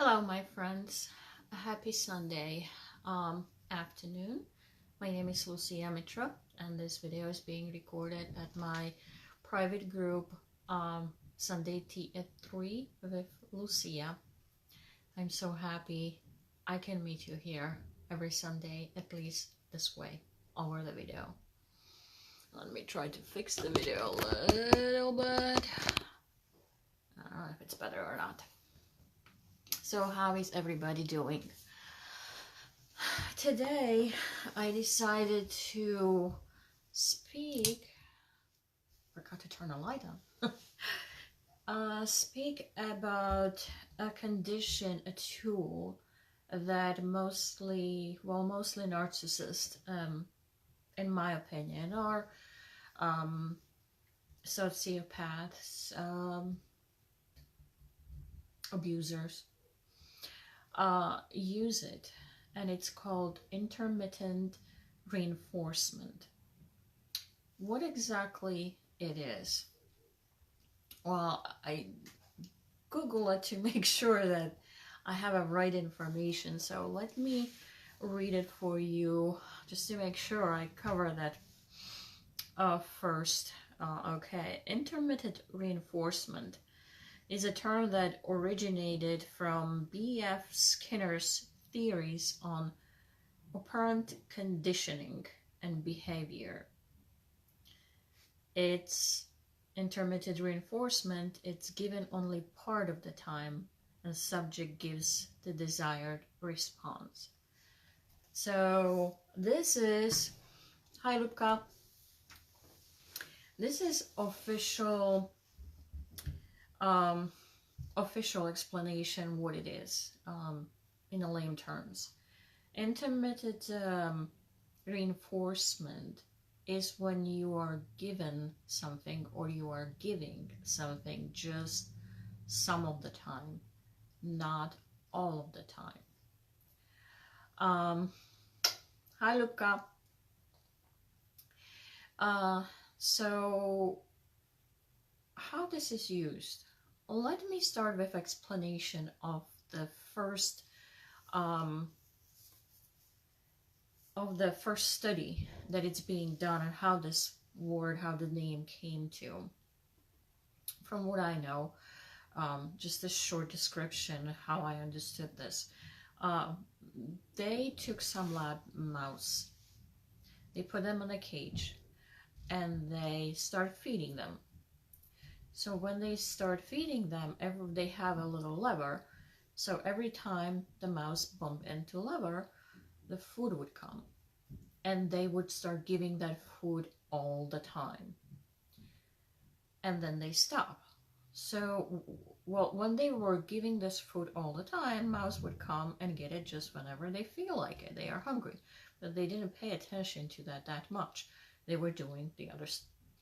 Hello, my friends. A happy Sunday afternoon. My name is Lucia Mitra, and this video is being recorded at my private group Sunday Tea at 3 with Lucia. I'm so happy I can meet you here every Sunday, at least this way, over the video. Let me try to fix the video a little bit. I don't know if it's better or not. So how is everybody doing? Today I decided to speak, forgot to turn the light on, speak about a condition, a tool that mostly narcissists, in my opinion, or sociopaths, abusers, use it, and it's called intermittent reinforcement. What exactly it is? Well, I Google it to make sure that I have the right information, so let me read it for you just to make sure I cover that first. Okay, intermittent reinforcement is a term that originated from B.F. Skinner's theories on operant conditioning and behavior. It's intermittent reinforcement. It's given only part of the time, and the subject gives the desired response. So this is, hi Lubka, this is official explanation what it is, in the lame terms. Intermittent reinforcement is when you are given something, or you are giving something just some of the time, not all of the time. Hi Luca. So how this is used? Let me start with explanation of the first study that it's being done, and how this word, how the name came to. From what I know, just a short description how I understood this. They took some lab mouse, they put them in a cage, and they start feeding them. So when they start feeding them, they have a little lever. So every time the mouse bumped into lever, the food would come. And they would start giving that food all the time. And then they stop. So, well, when they were giving this food all the time, mouse would come and get it just whenever they feel like it. They are hungry. But they didn't pay attention to that much. They were doing the other,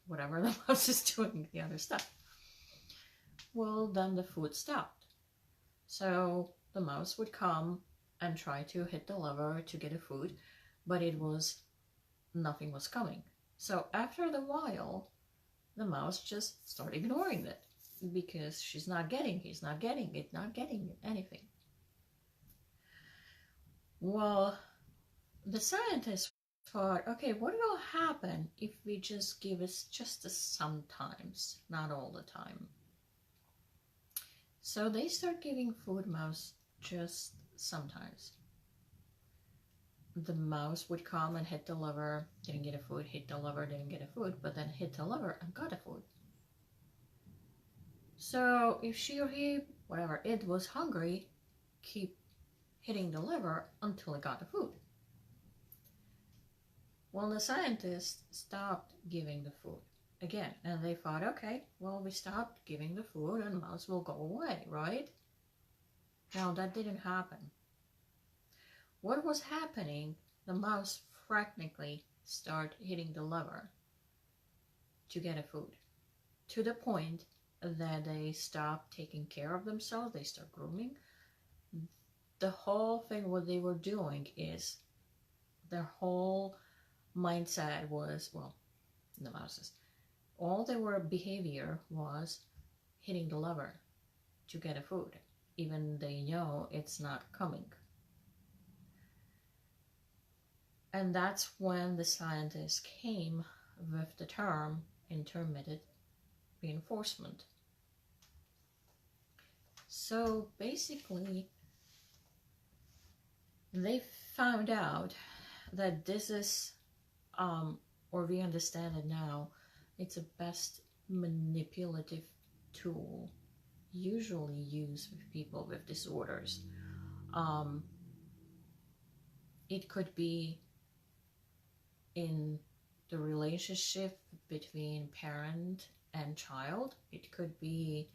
whatever the mouse is doing, the other stuff. Well, then the food stopped. So the mouse would come and try to hit the lever to get a food, but nothing was coming. So after a while, the mouse just started ignoring it, because he's not getting anything. Well, the scientists thought, okay, what will happen if we just give it just sometimes, not all the time? So they start giving food mouse just sometimes. The mouse would come and hit the lever, didn't get a food, hit the lever, didn't get a food, but then hit the lever and got a food. So if she or he, whatever, it was hungry, keep hitting the lever until it got the food. Well, the scientists stopped giving the food again, and they thought, okay, well, we stopped giving the food and mouse will go away, right? Now that didn't happen. What was happening? The mouse frantically started hitting the lever to get a food, to the point that they stopped taking care of themselves. They start grooming. The whole thing, what they were doing is, their whole mindset was, well, the mouses, all their behavior was hitting the lever to get a food. even they know it's not coming. And that's when the scientists came with the term intermittent reinforcement. So basically, they found out that this is, or we understand it now, it's a best manipulative tool usually used with people with disorders. It could be in the relationship between parent and child. It could be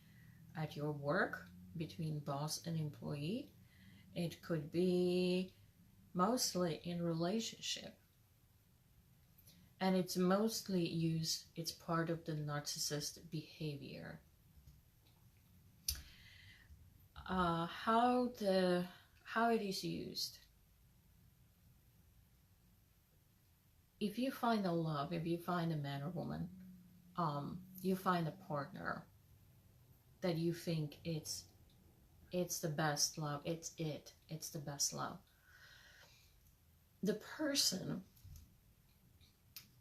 at your work between boss and employee. It could be mostly in relationship. And it's mostly used, it's part of the narcissist behavior. How it is used. If you find a love, if you find a man or woman, you find a partner that you think it's the best love, it's the best love. The person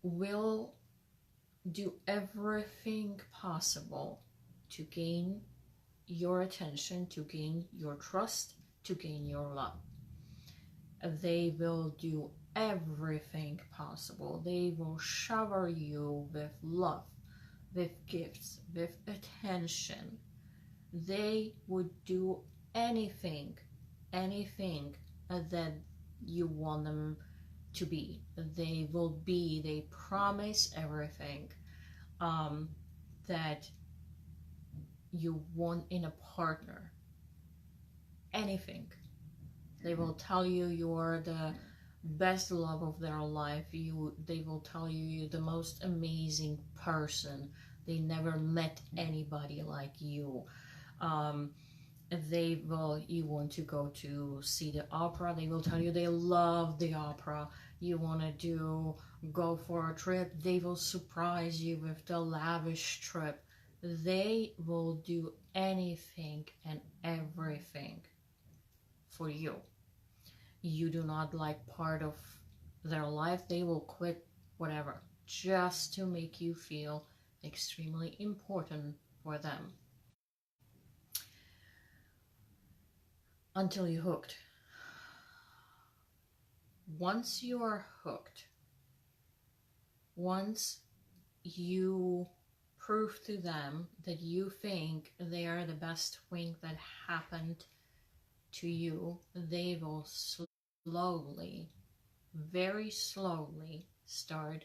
will do everything possible to gain your attention, to gain your trust, to gain your love. They will do everything possible. They will shower you with love, with gifts, with attention. They would do anything that you want them to be. They will be, they promise everything that you want in a partner. Anything. They will tell you you're the best love of their life. They will tell you you're the most amazing person. They never met anybody like you. You want to go to see the opera, they will tell you they love the opera. You want to go for a trip, they will surprise you with the lavish trip. They will do anything and everything for you. You do not like part of their life, they will quit whatever just to make you feel extremely important for them. Until you're hooked. Once you are hooked, once you prove to them that you think they are the best thing that happened to you, they will slowly, very slowly start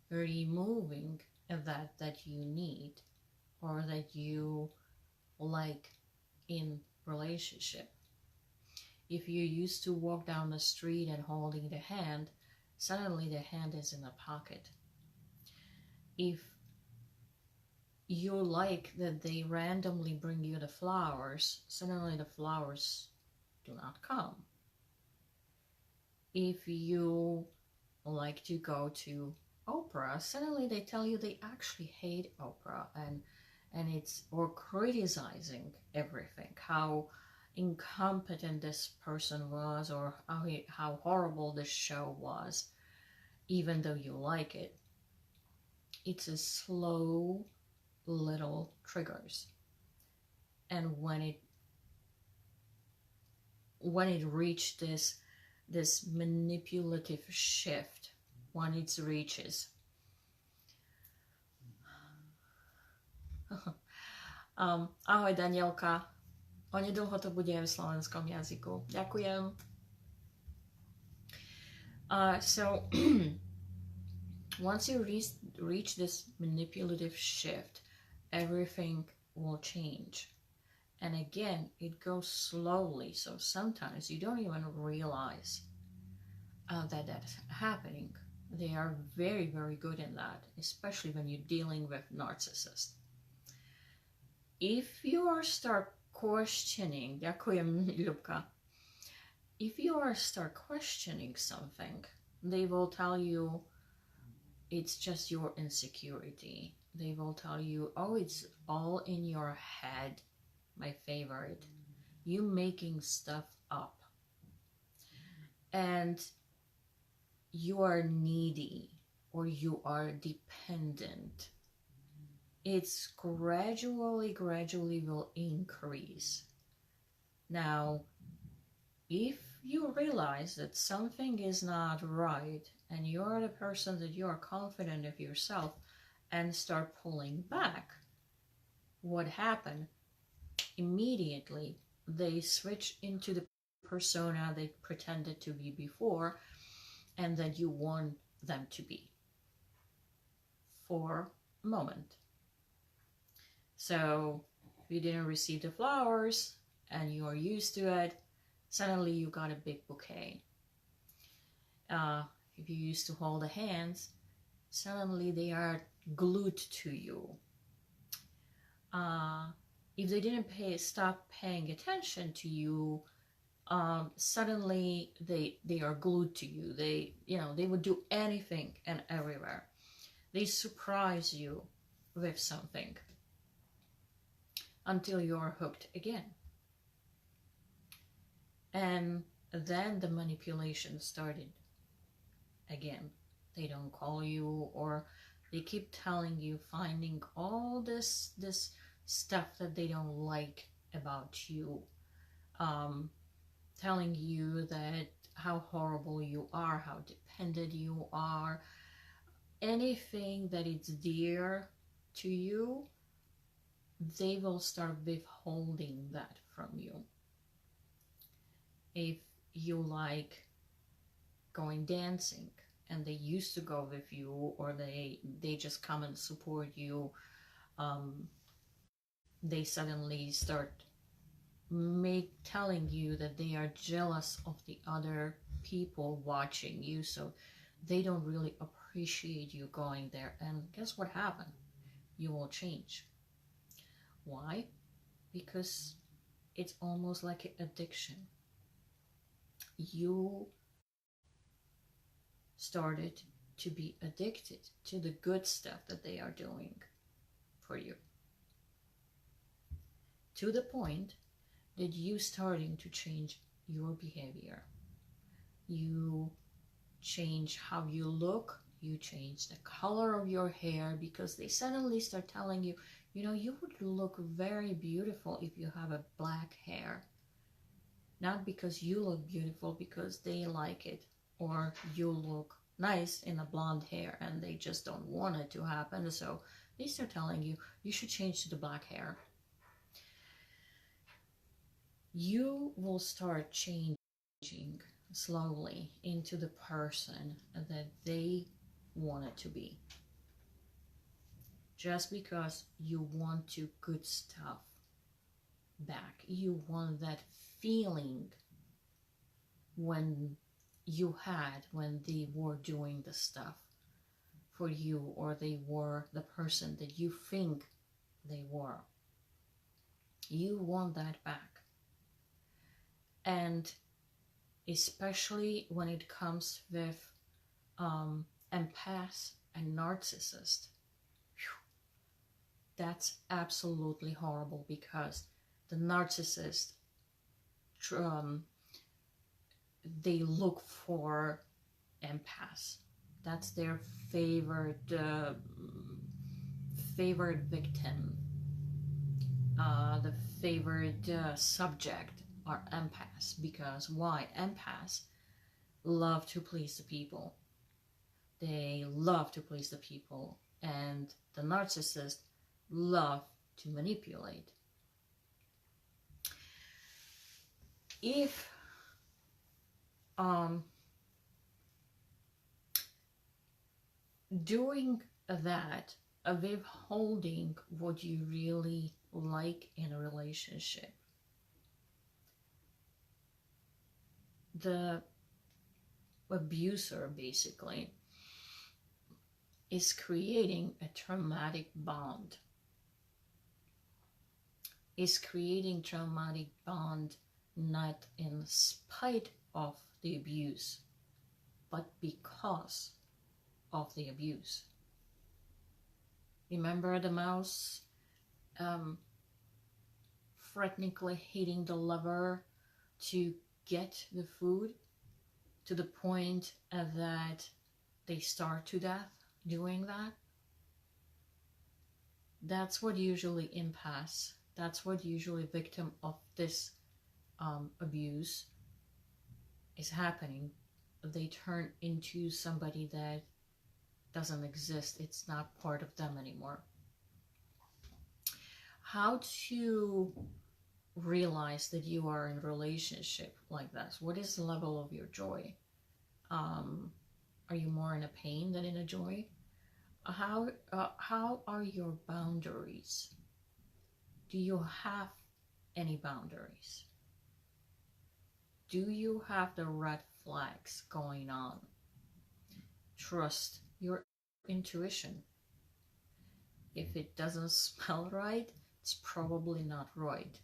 removing that you need or that you like in relationship. If you used to walk down the street and holding the hand, suddenly the hand is in a pocket. If you like that they randomly bring you the flowers, suddenly the flowers do not come. If you like to go to opera, suddenly they tell you they actually hate opera and it's, or criticizing everything, how incompetent this person was, or how horrible this show was, even though you like it. It's a slow little triggers, and when it reached this manipulative shift, when it reaches ahoj Danielka, onedlho to bude v slovenskom jazyku. Ďakujem. So once you reach this manipulative shift, everything will change. And again, it goes slowly, so sometimes you don't even realize that that's happening. They are very, very good in that, especially when you're dealing with narcissists. If you are start questioning, ďakujem, Ľubka. If you are start questioning something, they will tell you it's just your insecurity. They will tell you, oh, it's all in your head. My favorite. You making stuff up. And you are needy or you are dependent. It's gradually will increase. Now, if you realize that something is not right and you're the person that you are confident of yourself and start pulling back, what happened? Immediately they switch into the persona they pretended to be before and that you want them to be for a moment. So if you didn't receive the flowers and you are used to it, suddenly you got a big bouquet. If you used to hold the hands, suddenly they are glued to you. If they didn't stop paying attention to you, suddenly they are glued to you. They would do anything and everywhere. They surprise you with something until you're hooked again. And then the manipulation started again. They don't call you, or they keep telling you, finding all this stuff that they don't like about you, telling you that how horrible you are, how dependent you are, anything that is dear to you, they will start withholding that from you. If you like going dancing and they used to go with you, or they just come and support you, they suddenly start telling you that they are jealous of the other people watching you, so they don't really appreciate you going there. And guess what happened? You will change. Why? Because it's almost like an addiction. You started to be addicted to the good stuff that they are doing for you, to the point that you starting to change your behavior. You change how you look, you change the color of your hair, because they suddenly start telling you, you would look very beautiful if you have a black hair. Not because you look beautiful, because they like it, or you look nice in a blonde hair and they just don't want it to happen. So they start telling you, you should change to the black hair. You will start changing slowly into the person that they wanted to be, just because you want to good stuff back. You want that feeling when they were doing the stuff for you, or they were the person that you think they were. You want that back. And especially when it comes with empaths and narcissists, that's absolutely horrible, because the narcissist, they look for empaths. That's their favorite victim. The favorite subject are empaths. Because why? Empaths love to please the people. They love to please the people. And the narcissists love to manipulate. If doing that, withholding what you really like in a relationship, the abuser basically is creating a traumatic bond. Is creating traumatic bond not in spite of the abuse, but because of the abuse. Remember the mouse frantically hitting the lever to get the food to the point that they starve to death doing that. That's what usually empaths, that's what usually victim of this abuse is happening. They turn into somebody that doesn't exist. It's not part of them anymore. How to realize that you are in a relationship like this? What is the level of your joy? Are you more in a pain than in a joy? How are your boundaries? Do you have any boundaries? Do you have the red flags going on? Trust your intuition. If it doesn't smell right, it's probably not right.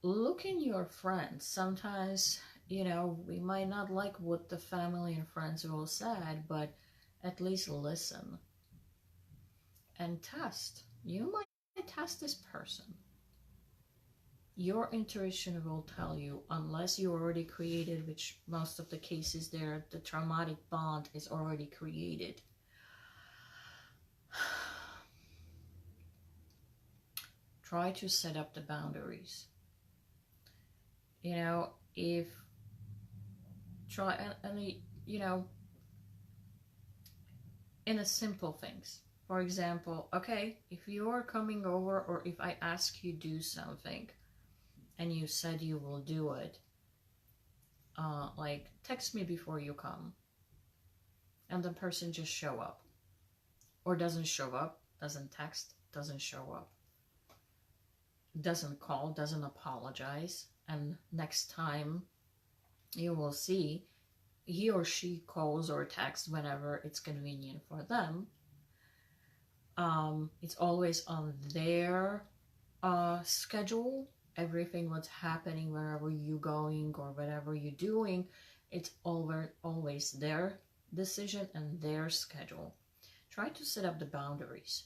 Look in your friends. Sometimes, we might not like what the family and friends all said, but at least listen and test. You might test this person. Your intuition will tell you, unless you already created, which most of the cases there, the traumatic bond is already created. Try to set up the boundaries. If try and in a simple things. For example, okay, if you're coming over, or if I ask you do something and you said you will do it, like text me before you come, and the person just show up, or doesn't show up, doesn't text, doesn't show up, doesn't call, doesn't apologize, and next time you will see he or she calls or texts whenever it's convenient for them. It's always on their schedule. Everything what's happening, wherever you're going or whatever you're doing, it's always their decision and their schedule. Try to set up the boundaries.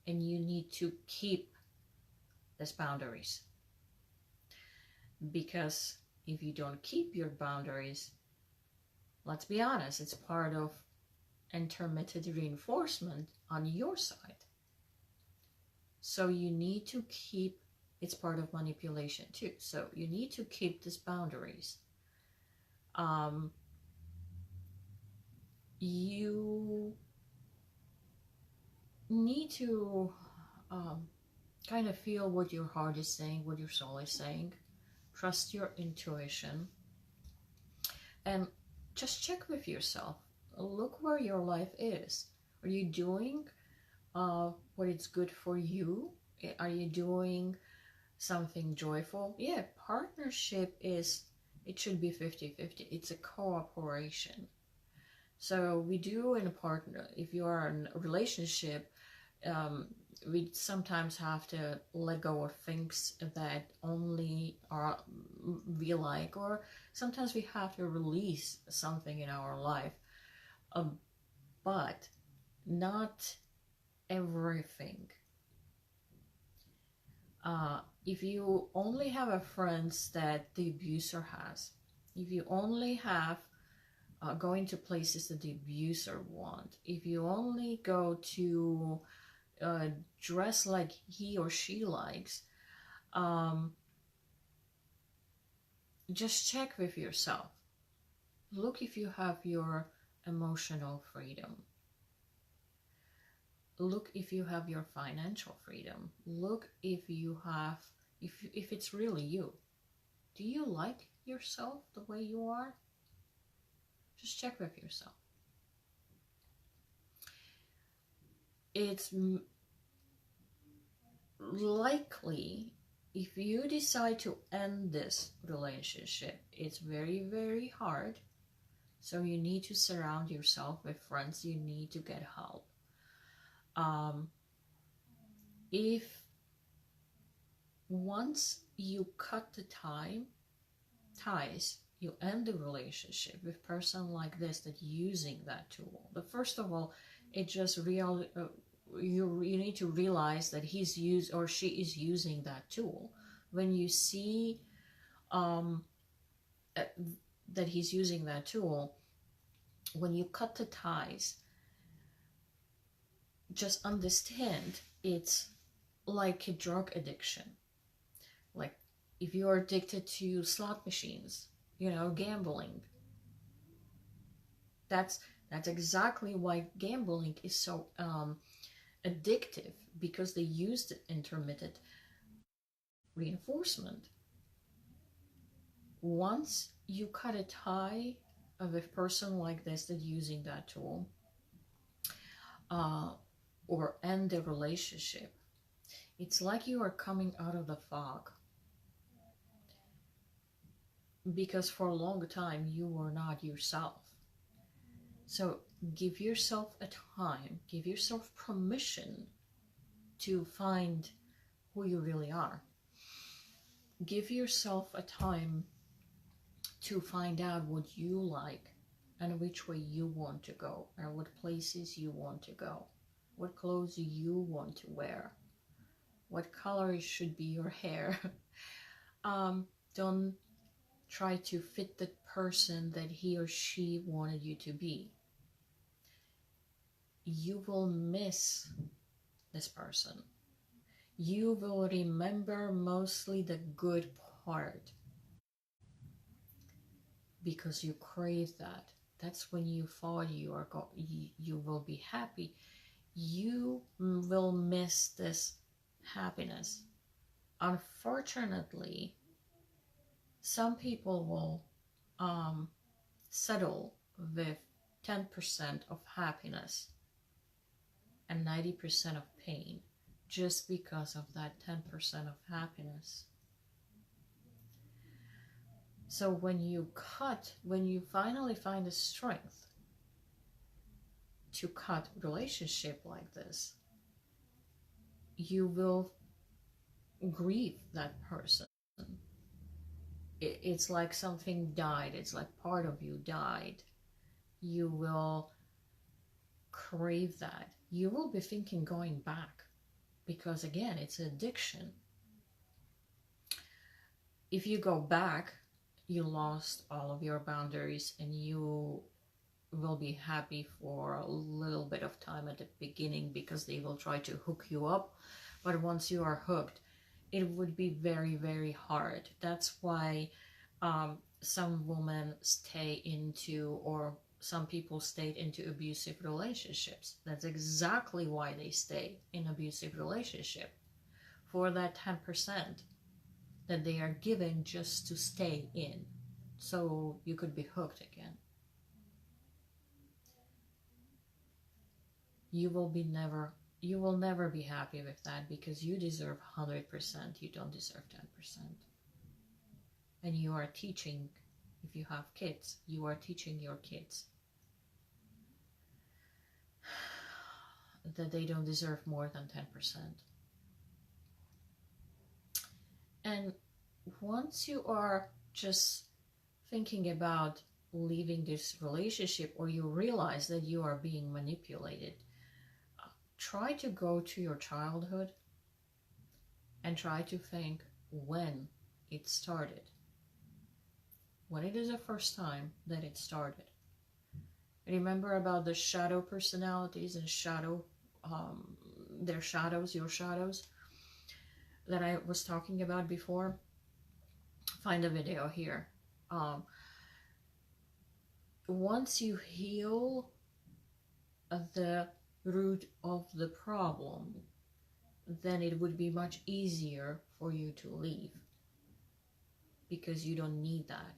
And you need to keep these boundaries. Because if you don't keep your boundaries, let's be honest, it's part of intermittent reinforcement on your side. So you need to keep, it's part of manipulation too. So you need to keep these boundaries. You need to kind of feel what your heart is saying, what your soul is saying. Trust your intuition. And just check with yourself. Look where your life is. Are you doing what is good for you? Are you doing something joyful? Yeah, partnership is, it should be 50-50. It's a cooperation. So we do in a partner, if you are in a relationship, we sometimes have to let go of things that only we like, or sometimes we have to release something in our life, but not everything. If you only have a friends that the abuser has, if you only have going to places that the abuser want, if you only go to dress like he or she likes, just check with yourself. Look if you have your emotional freedom. Look if you have your financial freedom. Look if you have, if it's really you. Do you like yourself the way you are? Just check with yourself. It's likely, if you decide to end this relationship, it's very, very hard. So you need to surround yourself with friends. You need to get help. If once you cut the ties, you end the relationship with a person like this that using that tool. But first of all, it just you need to realize that he's used or she is using that tool. When you see uh, that he's using that tool, when you cut the ties, just understand it's like a drug addiction. Like if you're addicted to slot machines, gambling, that's exactly why gambling is so addictive, because they use the intermittent reinforcement. Once you cut a tie of a person like this that using that tool, or end the relationship, it's like you are coming out of the fog, because for a long time you were not yourself. So give yourself a time, give yourself permission to find who you really are. Give yourself a time to find out what you like and which way you want to go and what places you want to go, what clothes you want to wear, what color should be your hair. Don't try to fit the person that he or she wanted you to be. You will miss this person. You will remember mostly the good part, because you crave that. That's when you thought you will be happy. You will miss this happiness. Unfortunately, some people will settle with 10% of happiness and 90% of pain, just because of that 10% of happiness. So when you finally find the strength to cut relationship like this, you will grieve that person. It's like something died. It's like part of you died. You will crave that. You will be thinking going back, because again, it's addiction. If you go back, you lost all of your boundaries, and you will be happy for a little bit of time at the beginning, because they will try to hook you up. But once you are hooked, it would be very, very hard. That's why some women stay into, or some people stayed into abusive relationships. That's exactly why they stay in abusive relationship, for that 10% that they are given just to stay in, so you could be hooked again. You will never be happy with that, because you deserve 100%. You don't deserve 10%. And you are teaching, if you have kids, you are teaching your kids that they don't deserve more than 10%. And once you are just thinking about leaving this relationship, or you realize that you are being manipulated, try to go to your childhood and try to think when it started. When it is the first time that it started. Remember about the shadow personalities and their shadows, your shadows, that I was talking about before? Find a video here. Once you heal the root of the problem, then it would be much easier for you to leave, because you don't need that.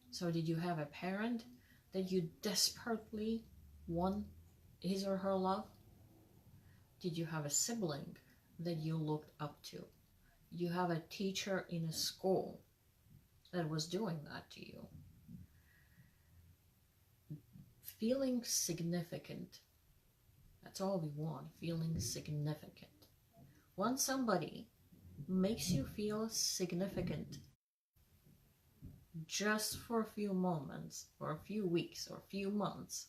So did you have a parent that you desperately want his or her love? Did you have a sibling that you looked up to? Did you have a teacher in a school that was doing that to you? Feeling significant. That's all we want, feeling significant. Once somebody makes you feel significant, just for a few moments, or a few weeks, or a few months,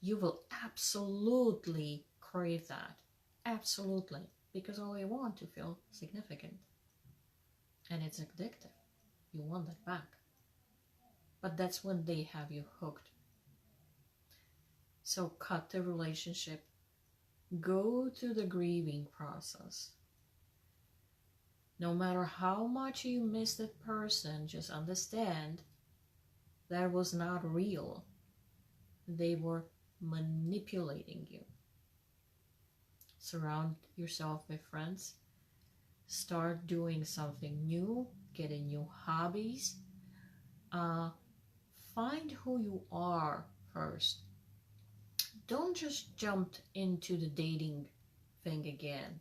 you will absolutely crave that. Absolutely. Because all we want to feel significant. And it's addictive. You want that back. But that's when they have you hooked. So cut the relationship. Go through the grieving process. No matter how much you miss that person, just understand that was not real. They were manipulating you. Surround yourself with friends. Start doing something new. Getting new hobbies. Find who you are first. Don't just jump into the dating thing again.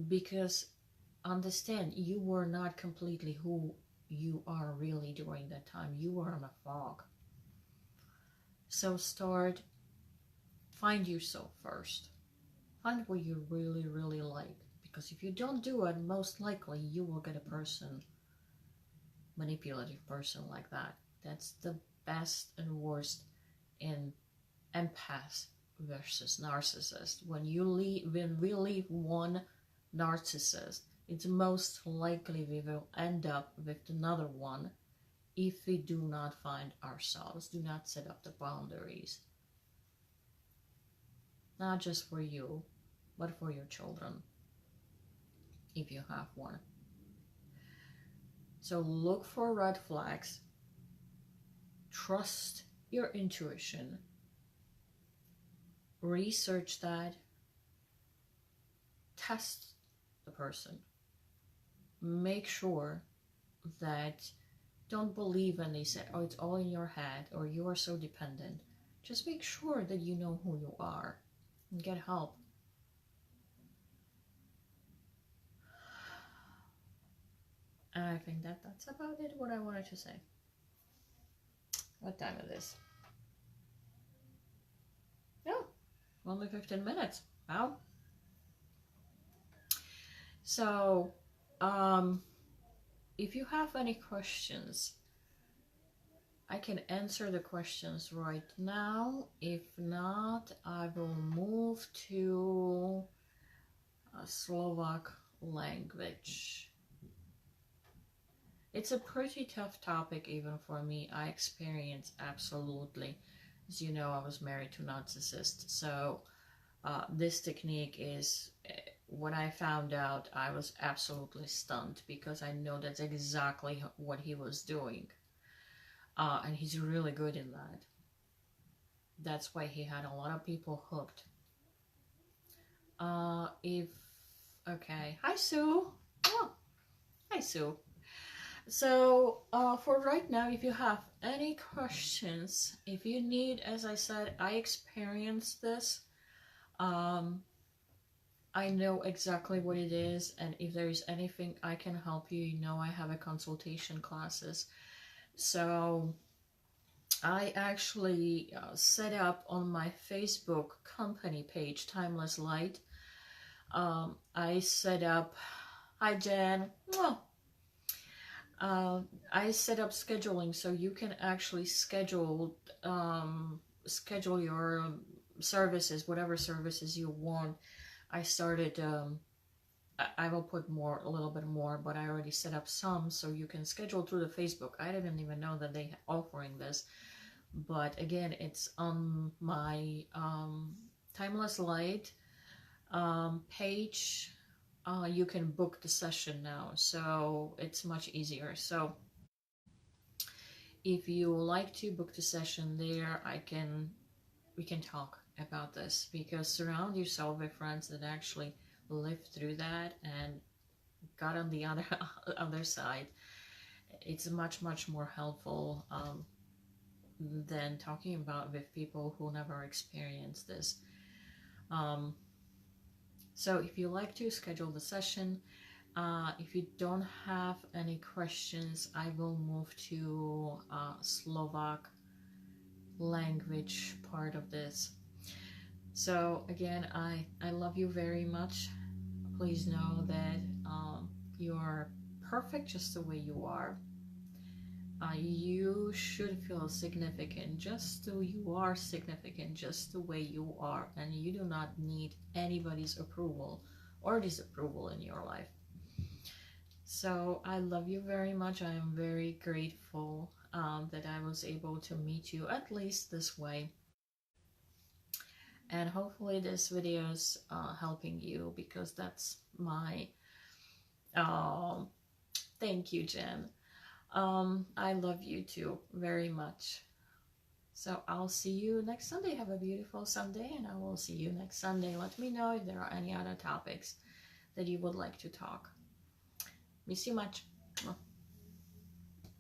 Because understand, you were not completely who you are really during that time. You were in a fog. So find yourself first. Find what you really, really like. Because if you don't do it, most likely you will get a person, manipulative person like that. That's the best and worst in empath versus narcissist. When we leave one narcissist, it's most likely we will end up with another one if we do not find ourselves, do not set up the boundaries. Not just for you, but for your children, if you have one. So look for red flags. Trust your intuition. Research that. Test the person. Make sure that don't believe when they said, oh, it's all in your head, or you are so dependent. Just make sure that you know who you are and get help. And I think that's about it, what I wanted to say. What time is this? Oh, only 15 minutes. Wow. So, if you have any questions, I can answer the questions right now. If not, I will move to Slovak language. It's a pretty tough topic even for me. I experience absolutely. As you know, I was married to a narcissist. So this technique is, when I found out, I was absolutely stunned because I know that's exactly what he was doing. And he's really good in that. That's why he had a lot of people hooked. Okay. Hi, Sue. Oh, hi, Sue. So, for right now, if you have any questions, if you need, as I said, I experienced this. I know exactly what it is, and if there is anything I can help you, you know I have a consultation classes. So I actually set up on my Facebook company page, Timeless Light. I set up, hi Jen, I set up scheduling so you can actually schedule your services, whatever services you want. I started, I will put a little bit more, but I already set up some so you can schedule through the Facebook. I didn't even know that they are offering this. But again, it's on my Timeless Light page. You can book the session now, so it's much easier. So if you like to book the session there, we can talk about this, because surround yourself with friends that actually lived through that and got on the other side. It's much more helpful than talking about with people who never experienced this. So if you like to schedule the session, if you don't have any questions, I will move to Slovak language part of this. So again, I love you very much. Please know that you are perfect just the way you are. You should feel significant just so you are significant, just the way you are, and you do not need anybody's approval or disapproval in your life. So I love you very much. I am very grateful that I was able to meet you at least this way. And hopefully this video is helping you, because that's my thank you, Jen. I love you too very much. So I'll see you next Sunday. Have a beautiful Sunday, and I will see you next Sunday. Let me know if there are any other topics that you would like to talk. Miss you much.